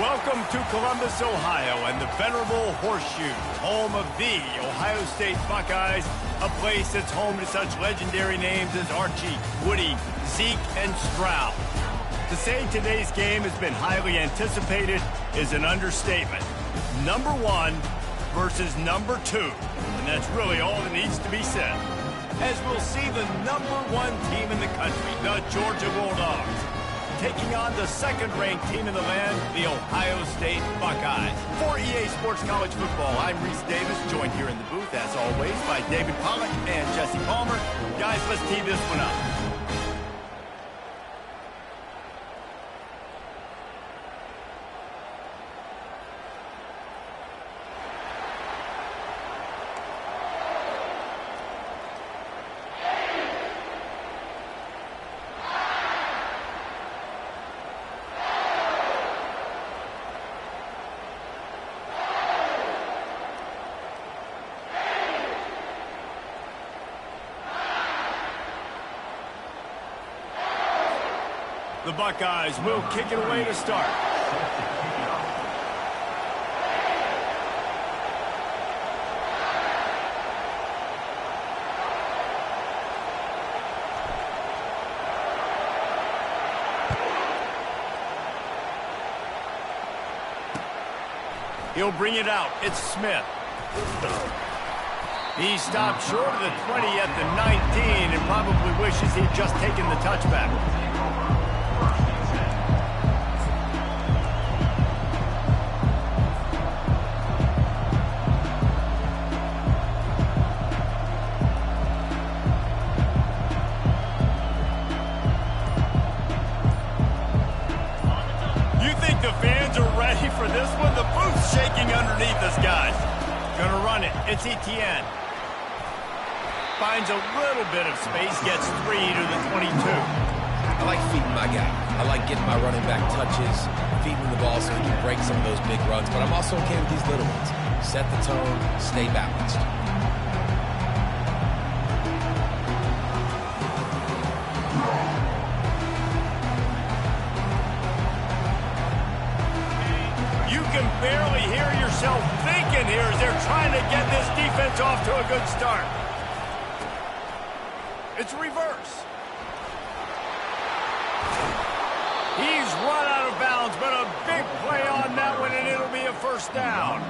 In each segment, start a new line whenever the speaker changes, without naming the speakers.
Welcome to Columbus, Ohio, and the venerable Horseshoe, home of the Ohio State Buckeyes, a place that's home to such legendary names as Archie, Woody, Zeke, and Stroud. To say today's game has been highly anticipated is an understatement. Number 1 versus number 2, and that's really all that needs to be said. As we'll see the number 1 team in the country, the Georgia Bulldogs, taking on the second-ranked team in the land, the Ohio State Buckeyes. For EA Sports College Football, I'm Reese Davis, joined here in the booth, as always, by David Pollack and Jesse Palmer. Guys, let's tee this one up. The Buckeyes will kick it away to start. He'll bring it out. It's Smith. He stopped short of the 20 at the 19 and probably wishes he'd just taken the touchback. For this one, the booth's shaking underneath us, guys. Gonna run it. It's Etienne. Finds a little bit of space, gets 3 to the 22.
I like feeding my guy. I like getting my running back touches, feeding the ball so he can break some of those big runs, but I'm also okay with these little ones. Set the tone, stay balanced.
Barely hear yourself thinking here as they're trying to get this defense off to a good start. It's reverse. He's run out of bounds, but a big play on that one, and it'll be a first down.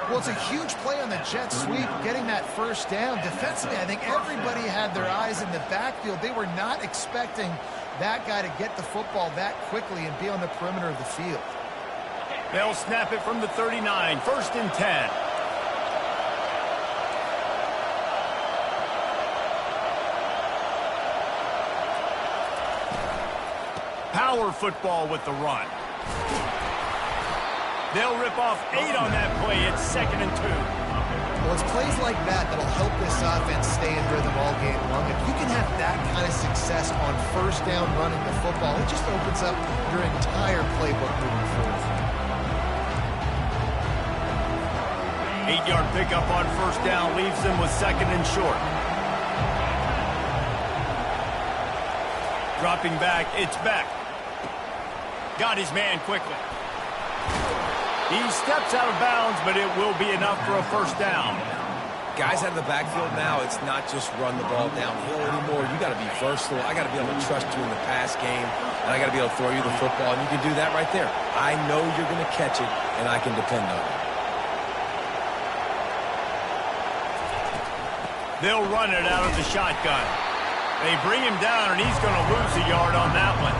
Well, it's a huge play on the jet sweep, getting that first down. Defensively, I think everybody had their eyes in the backfield. They were not expecting that guy to get the football that quickly and be on the perimeter of the field.
They'll snap it from the 39, 1st and 10. Power football with the run. They'll rip off 8 on that play. It's 2nd and 2.
Well, it's plays like that that'll help this offense stay in rhythm all game long. If you can have that kind of success on first down running the football, it just opens up your entire playbook moving forward.
8-yard pickup on first down leaves them with 2nd and short. Dropping back, it's Beck. Got his man quickly. He steps out of bounds, but it will be enough for a first down.
Guys out of the backfield now, it's not just run the ball downhill anymore. You got to be versatile. I got to be able to trust you in the pass game, and I got to be able to throw you the football, and you can do that right there. I know you're going to catch it, and I can depend on it.
They'll run it out of the shotgun. They bring him down, and he's going to lose a yard on that one.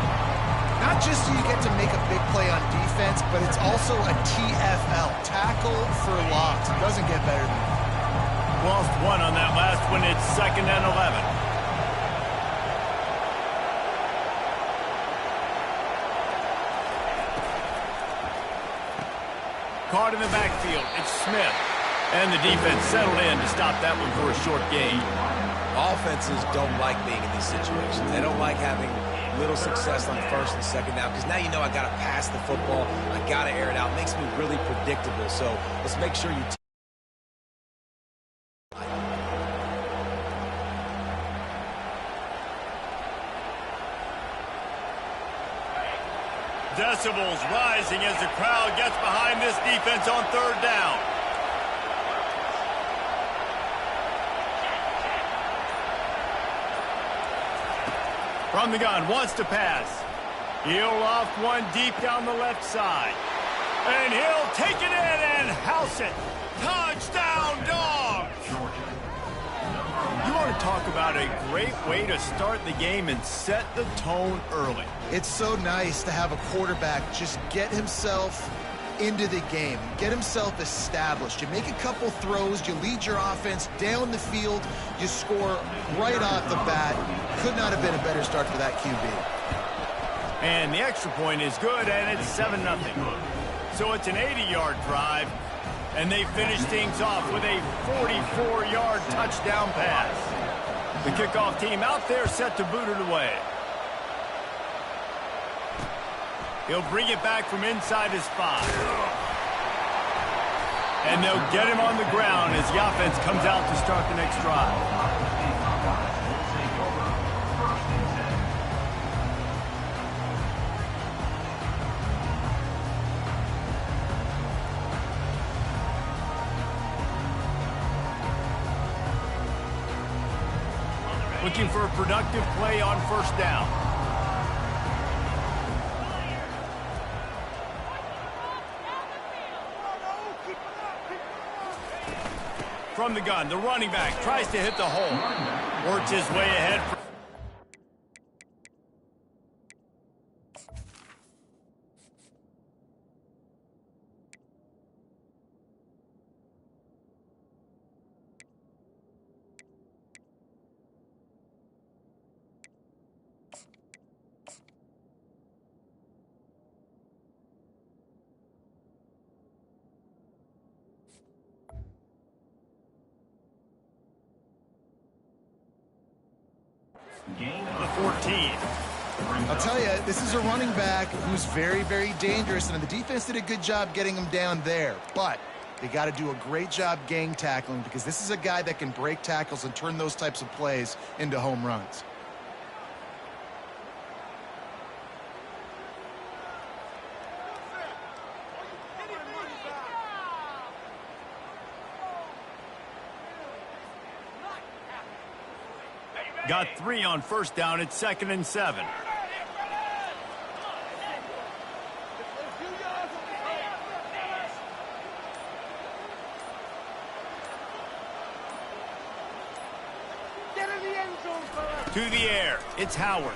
Not just do you get to make a big play on defense, but it's also a TFL, tackle for loss. It doesn't get better than that.
Lost 1 on that last one. It's 2nd and 11. Caught in the backfield. It's Smith. And the defense settled in to stop that one for a short gain.
Offenses don't like being in these situations. They don't like having little success on 1st and 2nd down because now you know I got to pass the football. I got to air it out. It makes me really predictable. So let's make sure you
decibels rising as the crowd gets behind this defense on third down. From the gun, wants to pass. He'll loft one deep down the left side. And he'll take it in and house it. Touchdown, Dogs! You want to talk about a great way to start the game and set the tone early.
It's so nice to have a quarterback just get himself into the game, get himself established. You make a couple throws, you lead your offense down the field, you score right off the bat. Could not have been a better start for that QB.
And the extra point is good, and it's 7-0. So it's an 80-yard drive, and they finish things off with a 44-yard touchdown pass. The kickoff team out there set to boot it away. He'll bring it back from inside his 5. And they'll get him on the ground as the offense comes out to start the next drive. Looking for a productive play on first down. From the gun, the running back tries to hit the hole. Works his way ahead. The 14.
I'll tell you, this is a running back who's very, very dangerous, and the defense did a good job getting him down there. But they got to do a great job gang tackling because this is a guy that can break tackles and turn those types of plays into home runs.
Got 3 on first down. It's 2nd and 7. To the air. It's Howard.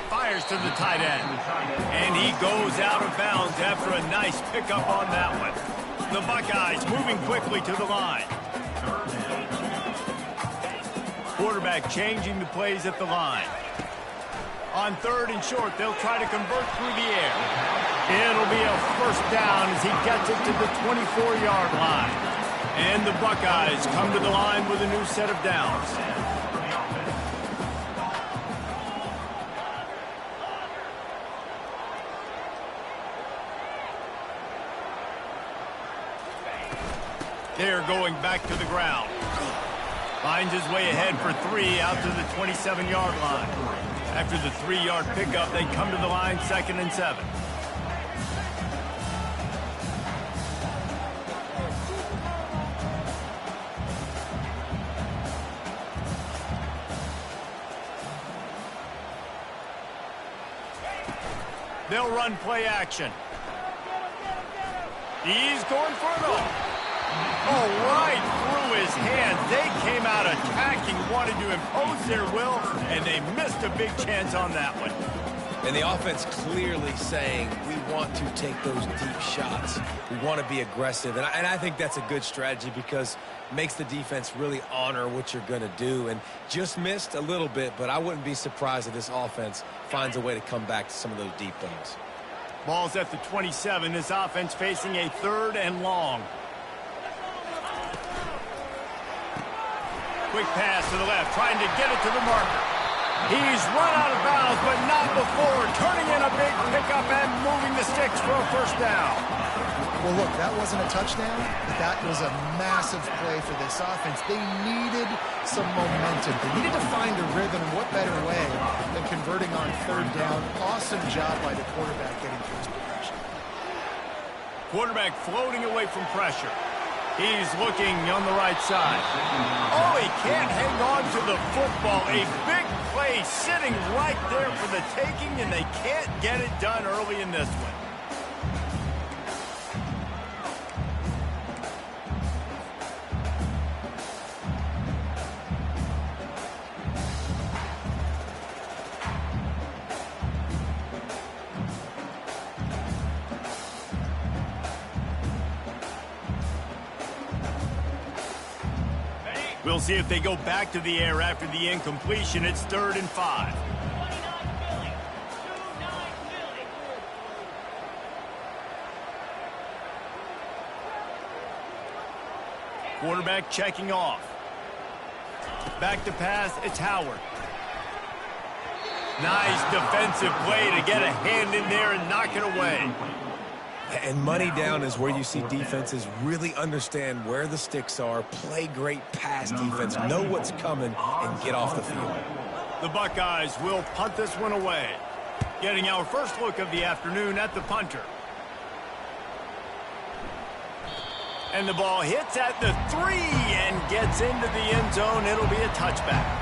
Fires to the tight end. And he goes out of bounds after a nice pickup on that one. The Buckeyes moving quickly to the line. Quarterback changing the plays at the line. On 3rd and short, they'll try to convert through the air. It'll be a first down as he gets it to the 24-yard line. And the Buckeyes come to the line with a new set of downs. They're going back to the ground. Finds his way ahead for 3 out to the 27-yard line. After the 3-yard pickup, they come to the line 2nd and 7. They'll run play action. He's going for it all. Oh, right through his hands. They came out attacking, wanted to impose their will, and they missed a big chance on that one.
And the offense clearly saying, we want to take those deep shots. We want to be aggressive. And I think that's a good strategy because it makes the defense really honor what you're going to do. And just missed a little bit, but I wouldn't be surprised if this offense finds a way to come back to some of those deep things.
Ball's at the 27. This offense facing a 3rd and long. Quick pass to the left, trying to get it to the marker. He's run out of bounds, but not before turning in a big pickup and moving the sticks for a first down.
Well, look, that wasn't a touchdown, but that was a massive play for this offense. They needed some momentum. They needed to find a rhythm, and what better way than converting on third down. Awesome job by the quarterback getting through his progression.
Quarterback floating away from pressure. He's looking on the right side. Oh, he can't hang on to the football. A big play sitting right there for the taking, and they can't get it done early in this one. We'll see if they go back to the air after the incompletion. It's 3rd and 5. Quarterback checking off. Back to pass, it's Howard. Nice defensive play to get a hand in there and knock it away.
And money down is where you see defenses really understand where the sticks are, play great pass defense, know what's coming, and get off the field.
The Buckeyes will punt this one away. Getting our first look of the afternoon at the punter. And the ball hits at the 3 and gets into the end zone. It'll be a touchback.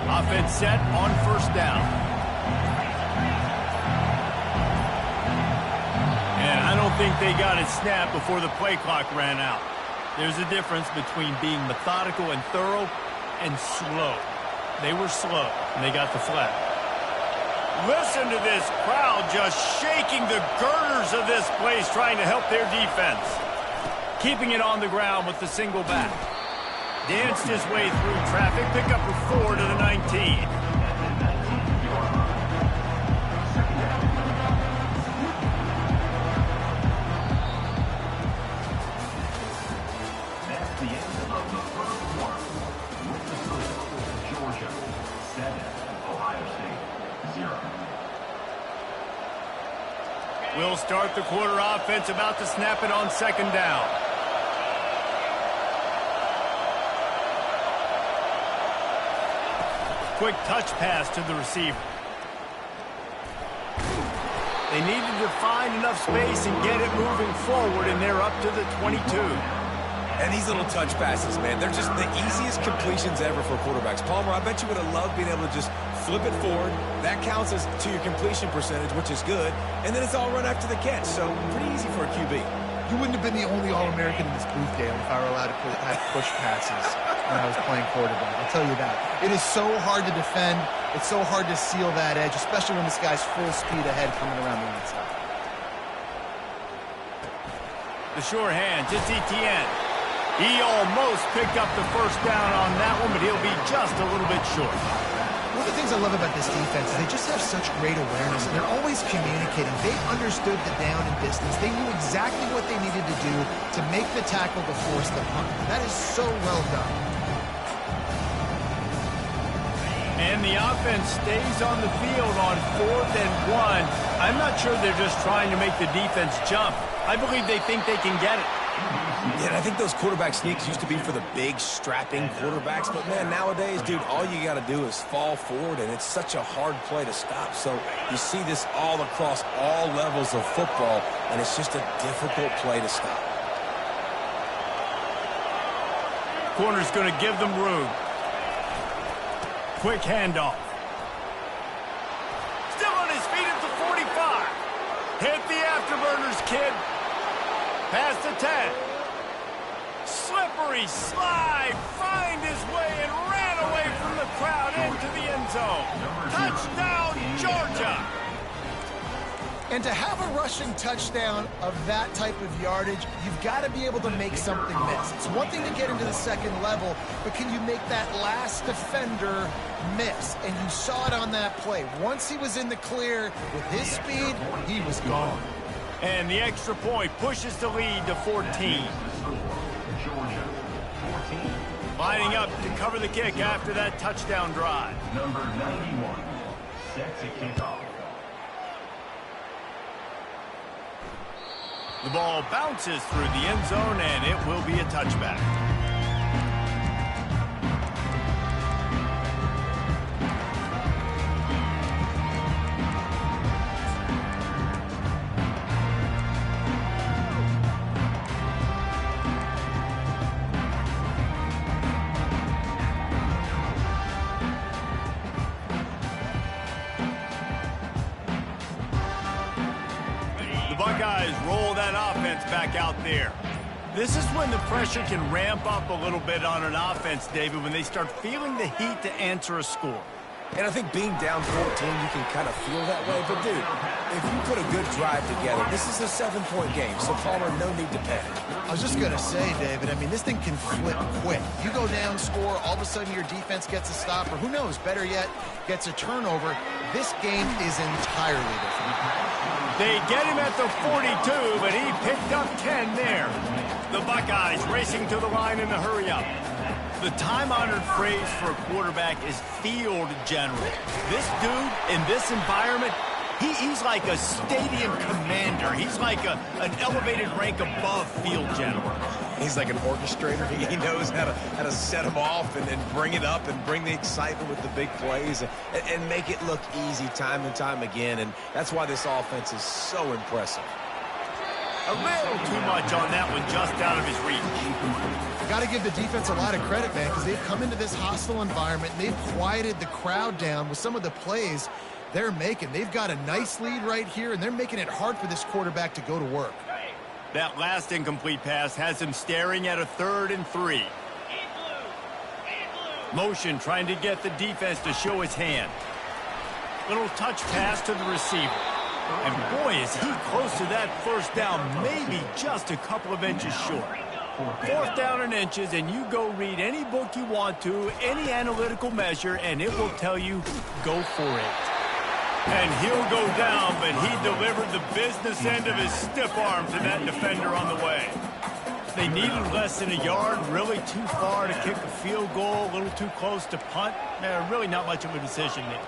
Offense set on 1st down. And I don't think they got it snapped before the play clock ran out. There's a difference between being methodical and thorough and slow. They were slow, and they got the flag. Listen to this crowd just shaking the girders of this place trying to help their defense. Keeping it on the ground with the single back. Danced his way through traffic. Pick up for 4 to the 19. We'll start the quarter offense, about to snap it on 2nd down. Quick touch pass to the receiver. They needed to find enough space and get it moving forward, and they're up to the 22.
And these little touch passes, man, they're just the easiest completions ever for quarterbacks. Palmer, I bet you would have loved being able to just flip it forward. That counts as to your completion percentage, which is good. And then it's all run after the catch, so pretty easy for a QB.
You wouldn't have been the only All-American in this booth, Dale, if I were allowed to have push passes when I was playing quarterback. I'll tell you that. It is so hard to defend. It's so hard to seal that edge, especially when this guy's full speed ahead coming around the outside.
The sure hands, it's Etienne. He almost picked up the 1st down on that one, but he'll be just a little bit short.
One of the things I love about this defense is they just have such great awareness, and they're always communicating. They understood the down and distance. They knew exactly what they needed to do to make the tackle to force the punt. That is so well done.
And the offense stays on the field on 4th and 1. I'm not sure they're just trying to make the defense jump. I believe they think they can get it.
Yeah, and I think those quarterback sneaks used to be for the big, strapping quarterbacks. But, man, nowadays, dude, all you got to do is fall forward, and it's such a hard play to stop. So you see this all across all levels of football, and it's just a difficult play to stop.
Corner's going to give them room. Quick handoff. Still on his feet at the 45. Hit the afterburners, kid. Past the 10. Slippery slide. Find his way and ran away from the crowd into the end zone. Touchdown, Georgia.
And to have a rushing touchdown of that type of yardage, you've got to be able to make something miss. It's one thing to get into the second level, but can you make that last defender miss? And you saw it on that play. Once he was in the clear with his speed, he was gone.
And the extra point pushes the lead to 14. Lining up to cover the kick after that touchdown drive.
Number 91 sets a kickoff.
The ball bounces through the end zone, and it will be a touchback. Buckeyes roll that offense back out there. This is when the pressure can ramp up a little bit on an offense, David, when they start feeling the heat to answer a score.
And I think being down 14, you can kind of feel that way. But, dude, if you put a good drive together, this is a 7-point game, so Palmer, no need to panic.
I was just going to say, David, I mean, this thing can flip quick. You go down, score, all of a sudden your defense gets a stop, or who knows, better yet, gets a turnover. This game is entirely different.
They get him at the 42, but he picked up 10 there. The Buckeyes racing to the line in a hurry-up. The time-honored phrase for a quarterback is field general. This dude, in this environment, he's like a stadium commander. He's like an elevated rank above field general.
He's like an orchestrator. He knows how to set them off and bring it up and bring the excitement with the big plays and make it look easy time and time again. And that's why this offense is so impressive.
A little too much on that one, just out of his reach.
Got to give the defense a lot of credit, man, because they've come into this hostile environment. They've quieted the crowd down with some of the plays they're making. They've got a nice lead right here, and they're making it hard for this quarterback to go to work.
That last incomplete pass has him staring at a 3rd and 3. Motion trying to get the defense to show his hand. Little touch pass to the receiver. And boy, is he close to that first down, maybe just a couple of inches short. 4th down in inches, and you go read any book you want to, any analytical measure, and it will tell you, go for it. And he'll go down, but he delivered the business end of his stiff arm to that defender on the way. They needed less than a yard, really too far to kick a field goal, a little too close to punt. Really not much of a decision there.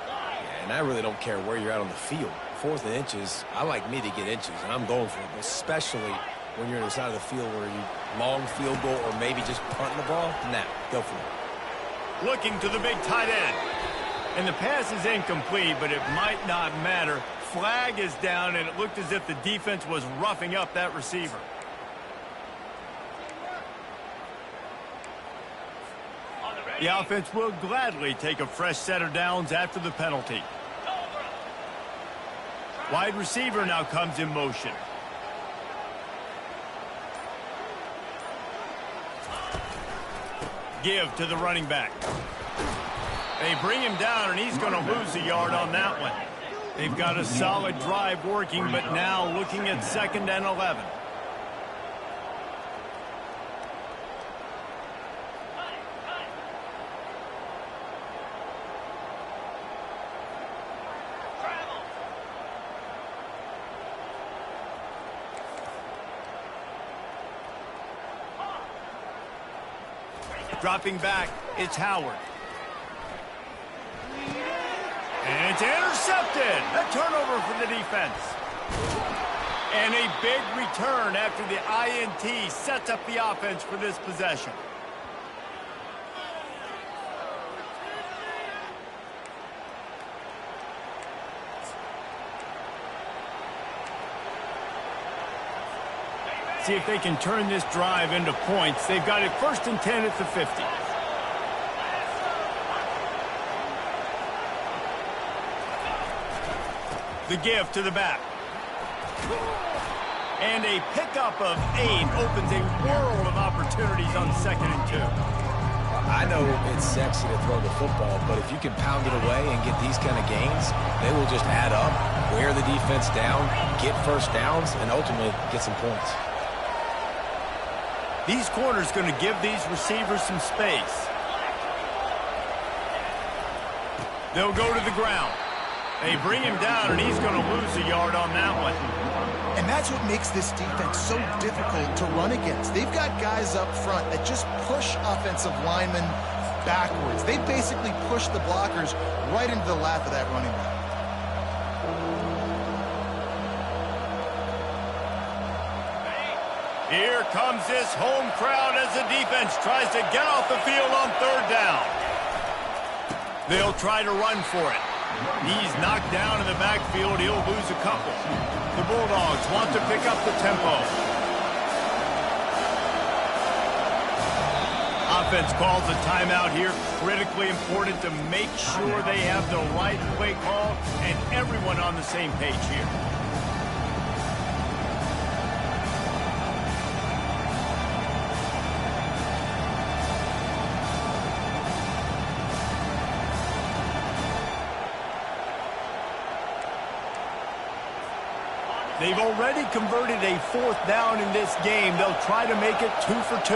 And I really don't care where you're at on the field. 4th and inches, I like me to get inches, and I'm going for it, especially when you're on the side of the field where you long field goal or maybe just punting the ball. Nah, go for it.
Looking to the big tight end. And the pass is incomplete, but it might not matter. Flag is down, and it looked as if the defense was roughing up that receiver. The offense will gladly take a fresh set of downs after the penalty. Wide receiver now comes in motion. Give to the running back. They bring him down, and he's going to lose a yard on that one. They've got a solid drive working, but now looking at 2nd and 11. Dropping back, it's Howard. And it's intercepted. A turnover for the defense. And a big return after the INT sets up the offense for this possession. See if they can turn this drive into points. They've got it 1st and 10 at the 50. The give to the back. And a pickup of 8 opens a world of opportunities on 2nd and 2.
I know it's sexy to throw the football, but if you can pound it away and get these kind of gains, they will just add up, wear the defense down, get first downs, and ultimately get some points.
These corners going to give these receivers some space. They'll go to the ground. They bring him down, and he's going to lose a yard on that one.
And that's what makes this defense so difficult to run against. They've got guys up front that just push offensive linemen backwards. They basically push the blockers right into the lap of that running back.
Here comes this home crowd as the defense tries to get off the field on third down. They'll try to run for it. He's knocked down in the backfield. He'll lose a couple. The Bulldogs want to pick up the tempo. Offense calls a timeout here. Critically important to make sure they have the right play call and everyone on the same page here. They've already converted a fourth down in this game. They'll try to make it 2 for 2.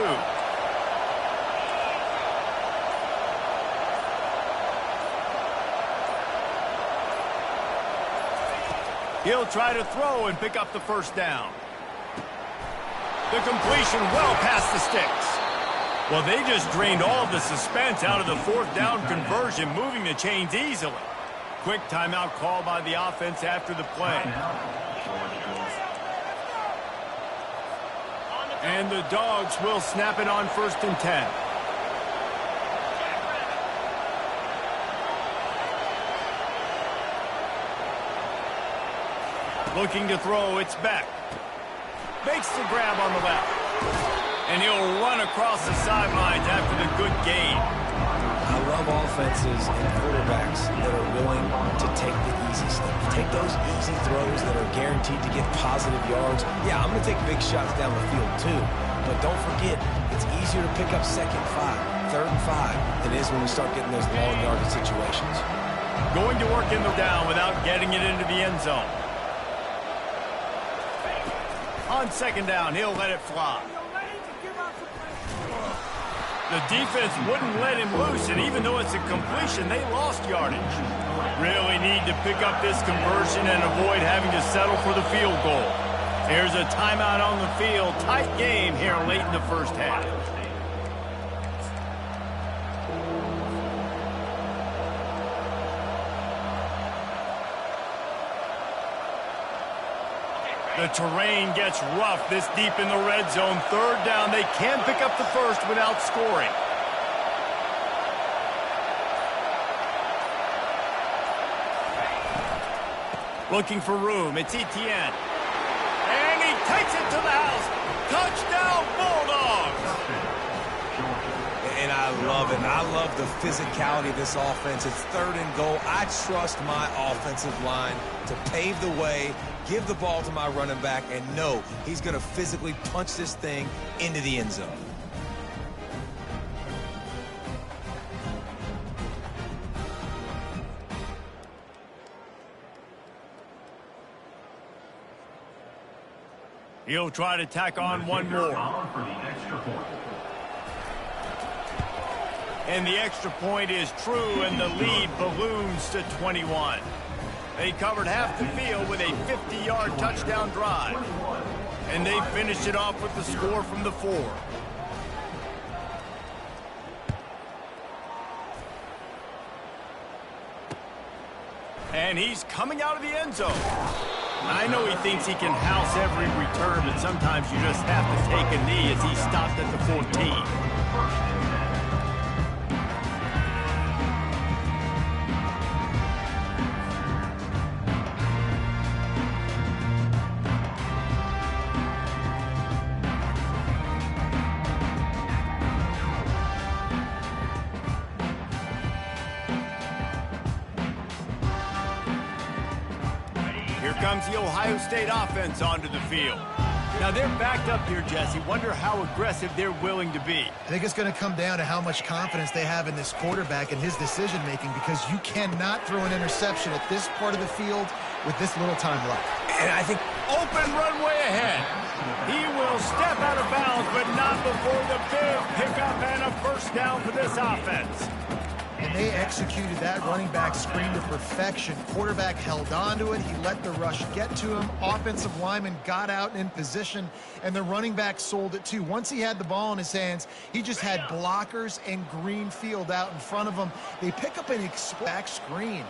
He'll try to throw and pick up the first down. The completion well past the sticks. Well, they just drained all of the suspense out of the fourth down conversion, moving the chains easily. Quick timeout call by the offense after the play. And the Dogs will snap it on 1st and 10. Looking to throw, it's Beck. Makes the grab on the left. And he'll run across the sidelines after the good gain.
I love offenses and quarterbacks that are willing to take the easy stuff. Take those easy throws that are guaranteed to get positive yards. Yeah, I'm going to take big shots down the field too. But don't forget, it's easier to pick up 2nd and 5, 3rd and 5 than it is when we start getting those long yardage situations.
Going to work in the down without getting it into the end zone. On 2nd down, he'll let it fly. The defense wouldn't let him loose, and even though it's a completion, they lost yardage. Really need to pick up this conversion and avoid having to settle for the field goal. There's a timeout on the field. Tight game here late in the first half. The terrain gets rough this deep in the red zone. 3rd down. They can pick up the first without scoring. Looking for room. It's Etienne. And he takes it to the house. Touchdown, Bulldogs!
And I love it. I love the physicality of this offense. It's 3rd and goal. I trust my offensive line to pave the way, give the ball to my running back, and know he's going to physically punch this thing into the end zone.
He'll try to tack on one more. And the extra point is true, and the lead balloons to 21. They covered half the field with a 50-yard touchdown drive. And they finished it off with the score from the 4. And he's coming out of the end zone. I know he thinks he can house every return, but sometimes you just have to take a knee as he stopped at the 14. Comes the Ohio State offense onto the field. Now they're backed up here, Jesse. Wonder how aggressive they're willing to be.
I think it's going to come down to how much confidence they have in this quarterback and his decision-making, because you cannot throw an interception at this part of the field with this little time left.
And I think open runway ahead. He will step out of bounds, but not before the big pickup and a first down for this offense.
and they executed that running back screen to perfection. Quarterback held on to it. He let the rush get to him. Offensive lineman got out in position, and the running back sold it too. Once he had the ball in his hands, he just had blockers and green field out in front of him. They pick up an back screen.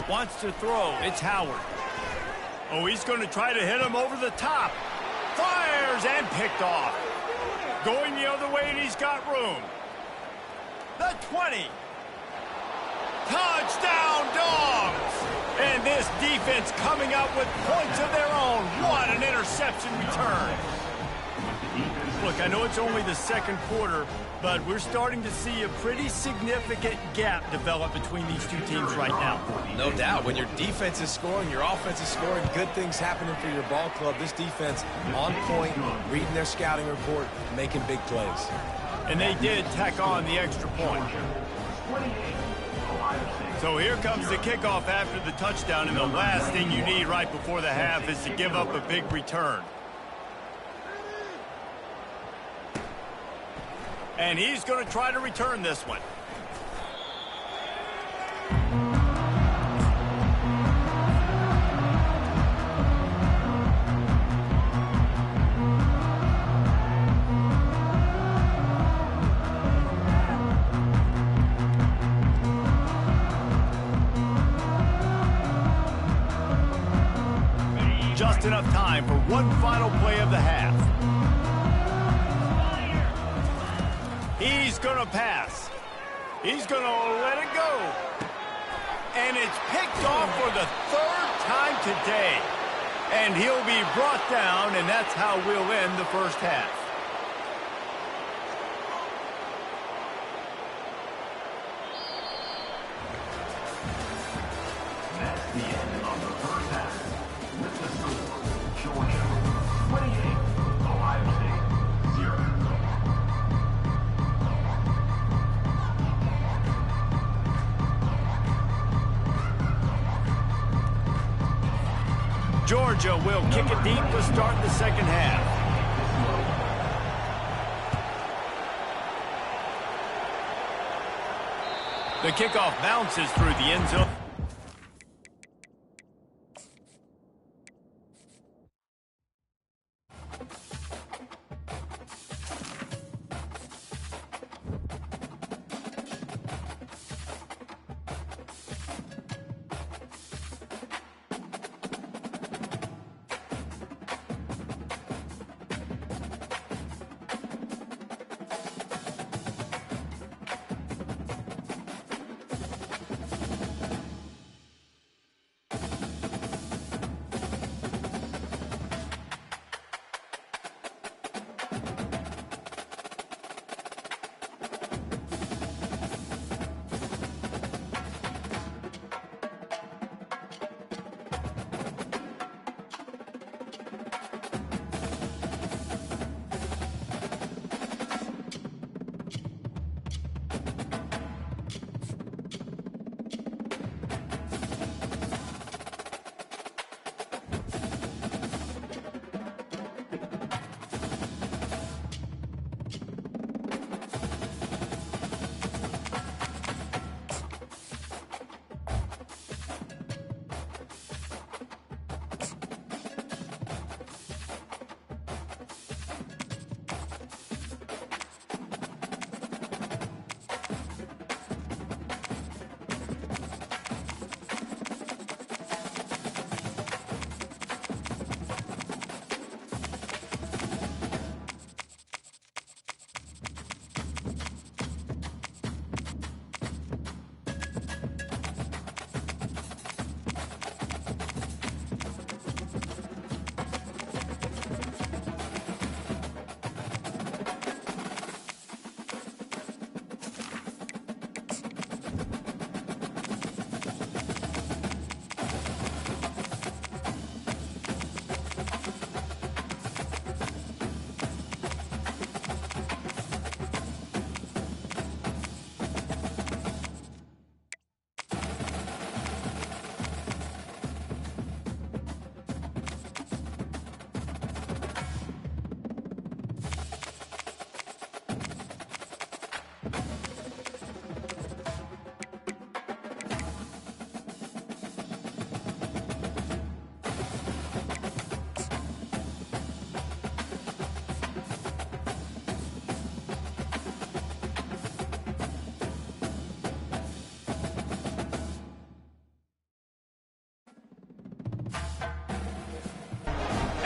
Wants to throw. It's Howard. Oh, he's going to try to hit him over the top. Fires and picked off. Going the other way, and he's got room. The 20. Touchdown, Dogs! And this defense coming up with points of their own. What an interception return. Look, I know it's only the second quarter, but we're starting to see a pretty significant gap develop between these two teams right now.
No doubt. When your defense is scoring, your offense is scoring, good things happening for your ball club. This defense on point, reading their scouting report, making big plays.
And they did tack on the extra point. So here comes the kickoff after the touchdown, and the last thing you need right before the half is to give up a big return. And he's going to try to return this one. Just enough time for one final play of the half. He's going to pass. He's going to let it go. And it's picked off for the third time today. And he'll be brought down, and that's how we'll end the first half.
That's the end of the first half. With the score, Georgia 28, Ohio State 0.
Georgia will kick it deep to start the second half. The kickoff bounces through the end zone.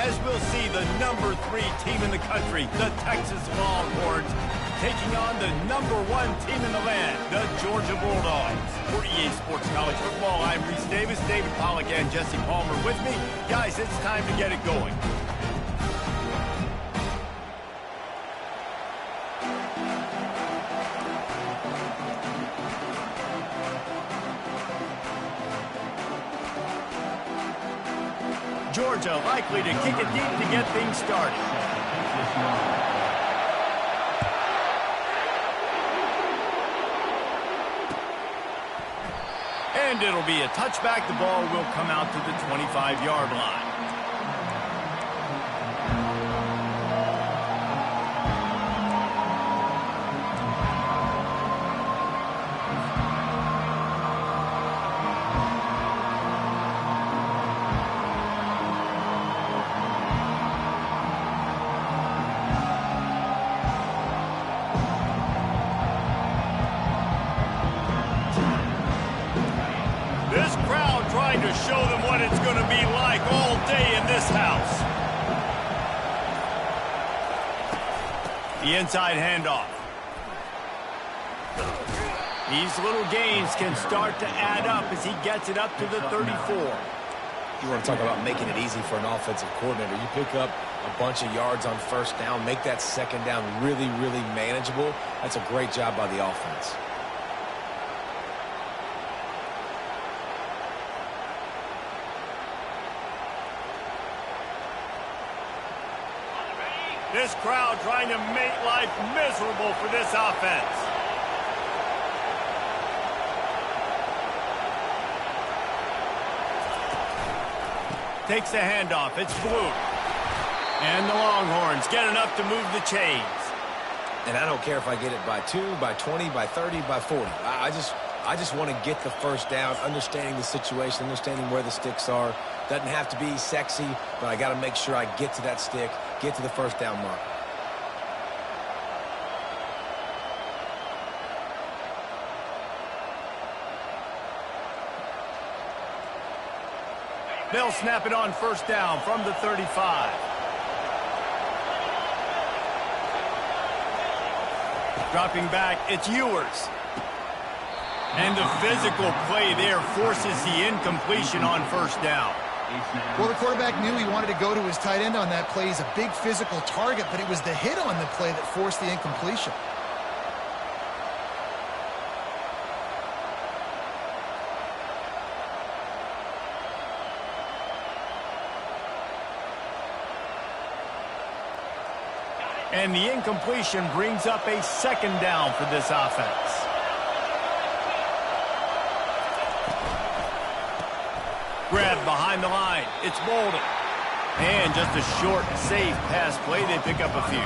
as we'll see the number 3 team in the country, the Texas Longhorns, taking on the number 1 team in the land, the Georgia Bulldogs. For EA Sports College Football, I'm Reese Davis, David Pollack, and Jesse Palmer with me. Guys, it's time to get it going. Georgia likely to kick it deep to get things started. And it'll be a touchback. The ball will come out to the 25-yard line. Trying to show them what it's going to be like all day in this house. The inside handoff. These little gains can start to add up as he gets it up to the 34.
You want to talk about making it easy for an offensive coordinator. You pick up a bunch of yards on first down, make that second down really, really manageable. That's a great job by the offense.
This crowd trying to make life miserable for this offense. Takes the handoff. It's Blue. And the Longhorns get enough to move the chains.
And I don't care if I get it by 2, by 20, by 30, by 40. I just want to get the first down, understanding the situation, understanding where the sticks are. Doesn't have to be sexy, but I got to make sure I get to that stick, get to the first down mark.
They'll snap it on first down from the 35. Dropping back, it's Ewers. And the physical play there forces the incompletion on first down.
Well, the quarterback knew he wanted to go to his tight end on that play. He's a big physical target, but it was the hit on the play that forced the incompletion.
And the incompletion brings up a second down for this offense. Grab behind the line. It's Bolden. And just a short, safe pass play. They pick up a few.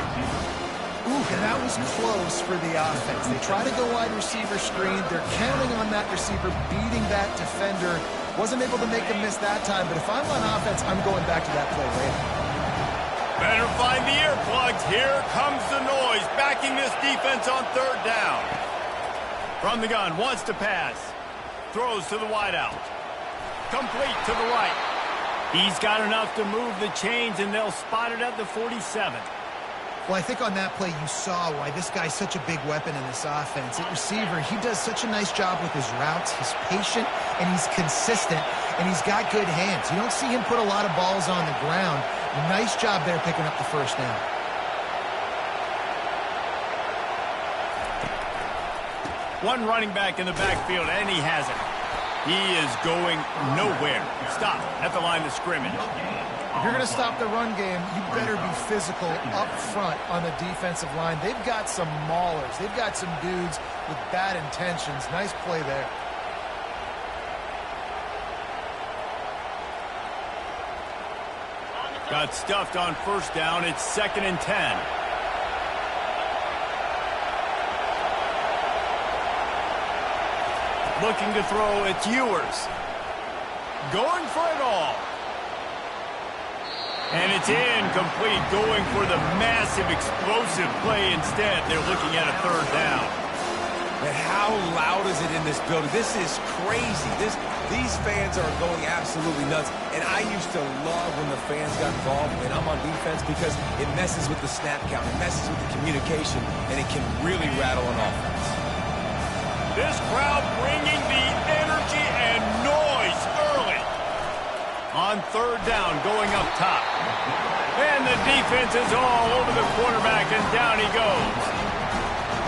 Ooh, and that was close for the offense. They try to go wide receiver screen. They're counting on that receiver beating that defender. Wasn't able to make him miss that time, but if I'm on offense, I'm going back to that play later.
Better find the earplugs. Here comes the noise, backing this defense on third down. From the gun, wants to pass. Throws to the wideout. Complete to the right. He's got enough to move the chains, and they'll spot it at the 47.
Well, I think on that play you saw why this guy's such a big weapon in this offense. At receiver, he does such a nice job with his routes. He's patient, and he's consistent, and he's got good hands. You don't see him put a lot of balls on the ground. Nice job there picking up the first down.
One running back in the backfield, and he has it. He is going nowhere. Stop at the line of scrimmage.
If you're going to stop the run game, you better be physical up front on the defensive line. They've got some maulers. They've got some dudes with bad intentions. Nice play there.
Got stuffed on first down. It's 2nd and 10. Looking to throw, it's Ewers. Going for it all. And it's incomplete, going for the massive explosive play instead. They're looking at a third down.
Man, how loud is it in this building? This is crazy. These fans are going absolutely nuts. And I used to love when the fans got involved when I'm on defense because it messes with the snap count. It messes with the communication, and it can really rattle an offense.
This crowd bringing the energy and noise early. On third down, going up top. And the defense is all over the quarterback, and down he goes.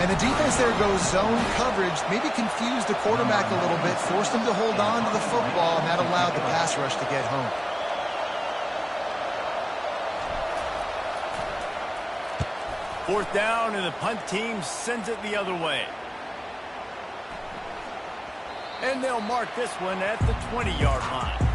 And the defense there goes zone coverage, maybe confused the quarterback a little bit, forced him to hold on to the football, and that allowed the pass rush to get home.
Fourth down, and the punt team sends it the other way. And they'll mark this one at the 20-yard line.